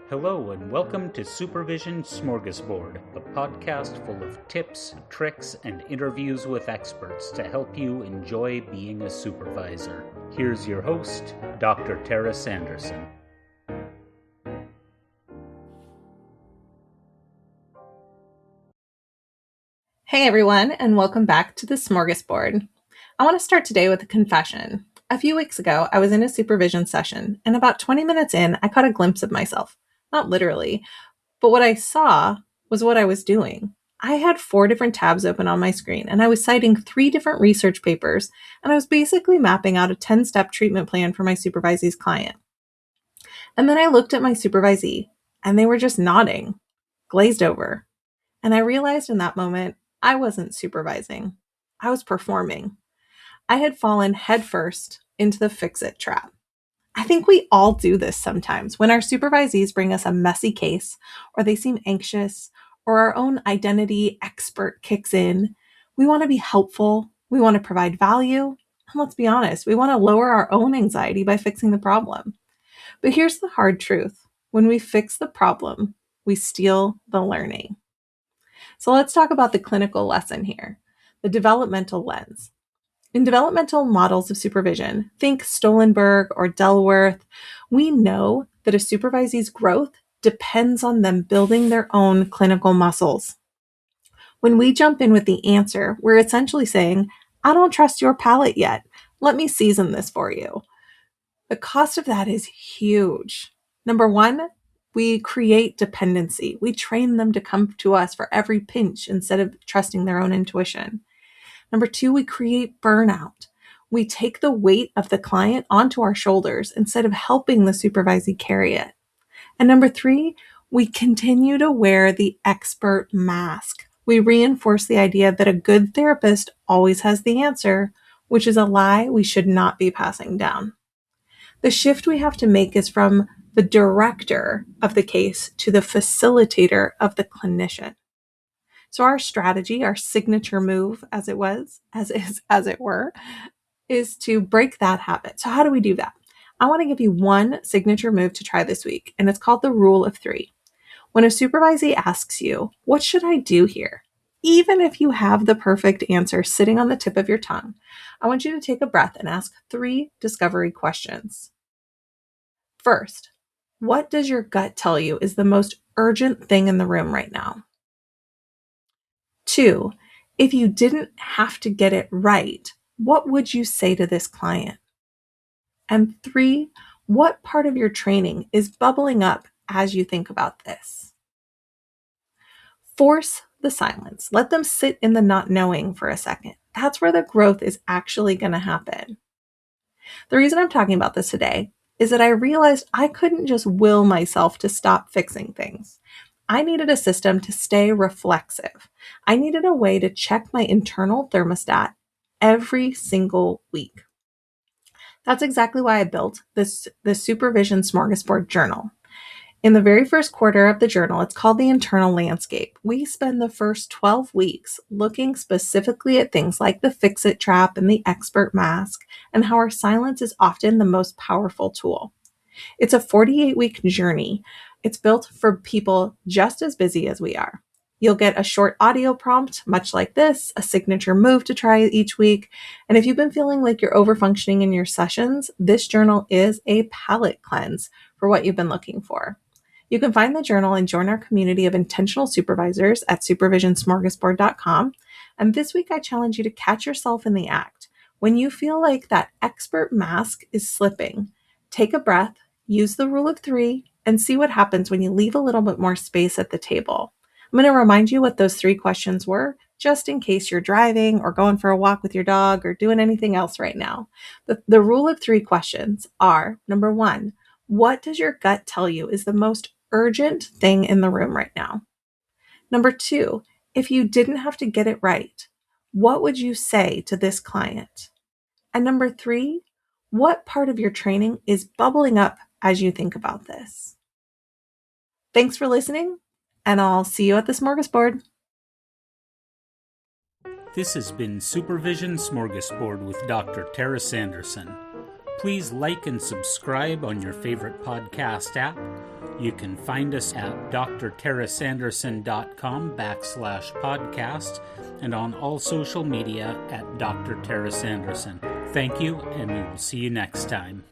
Hello and welcome to Supervision Smorgasbord, a podcast full of tips, tricks, and interviews with experts to help you enjoy being a supervisor. Here's your host, Dr. Tara Sanderson. Hey everyone, and welcome back to the Smorgasbord. I want to start today with a confession. A few weeks ago, I was in a supervision session, and about 20 minutes in, I caught a glimpse of myself. Not literally, but what I saw was what I was doing. I had 4 different tabs open on my screen, and I was citing 3 different research papers, and I was basically mapping out a 10-step treatment plan for my supervisee's client. And then I looked at my supervisee, and they were just nodding, glazed over. And I realized in that moment, I wasn't supervising. I was performing. I had fallen headfirst into the fix-it trap. I think we all do this sometimes when our supervisees bring us a messy case, or they seem anxious, or our own identity expert kicks in. We want to be helpful. We want to provide value. And let's be honest, we want to lower our own anxiety by fixing the problem. But here's the hard truth. When we fix the problem, we steal the learning. So let's talk about the clinical lesson here, the developmental lens. In developmental models of supervision, think Stolenberg or Delworth, we know that a supervisee's growth depends on them building their own clinical muscles. When we jump in with the answer, we're essentially saying, I don't trust your palate yet. Let me season this for you. The cost of that is huge. Number one, we create dependency. We train them to come to us for every pinch instead of trusting their own intuition. Number 2, we create burnout. We take the weight of the client onto our shoulders instead of helping the supervisee carry it. And number 3, we continue to wear the expert mask. We reinforce the idea that a good therapist always has the answer, which is a lie we should not be passing down. The shift we have to make is from the director of the case to the facilitator of the clinician. So our strategy, our signature move, as it were, is to break that habit. So how do we do that? I want to give you one signature move to try this week, and it's called the rule of 3. When a supervisee asks you, what should I do here? Even if you have the perfect answer sitting on the tip of your tongue, I want you to take a breath and ask 3 discovery questions. First, what does your gut tell you is the most urgent thing in the room right now? 2, if you didn't have to get it right, what would you say to this client? And 3, what part of your training is bubbling up as you think about this? Force the silence. Let them sit in the not knowing for a second. That's where the growth is actually going to happen. The reason I'm talking about this today is that I realized I couldn't just will myself to stop fixing things. I needed a system to stay reflexive. I needed a way to check my internal thermostat every single week. That's exactly why I built the Supervision Smorgasbord journal. In the very first quarter of the journal, it's called the internal landscape. We spend the first 12 weeks looking specifically at things like the fix-it trap and the expert mask, and how our silence is often the most powerful tool. It's a 48-week journey. It's built for people just as busy as we are. You'll get a short audio prompt, much like this, a signature move to try each week. And if you've been feeling like you're overfunctioning in your sessions, this journal is a palate cleanse for what you've been looking for. You can find the journal and join our community of intentional supervisors at supervisionsmorgasbord.com. And this week, I challenge you to catch yourself in the act. When you feel like that expert mask is slipping, take a breath, use the rule of 3, and see what happens when you leave a little bit more space at the table. I'm going to remind you what those 3 questions were, just in case you're driving or going for a walk with your dog or doing anything else right now. The rule of 3 questions are, number 1, what does your gut tell you is the most urgent thing in the room right now? Number 2, if you didn't have to get it right, what would you say to this client? And number 3, what part of your training is bubbling up as you think about this? Thanks for listening, and I'll see you at the smorgasbord. This has been Supervision Smorgasbord with Dr. Tara Sanderson. Please like and subscribe on your favorite podcast app, You can find us at drtarasanderson.com/podcast and on all social media at Dr. Tara Sanderson. Thank you, and we will see you next time.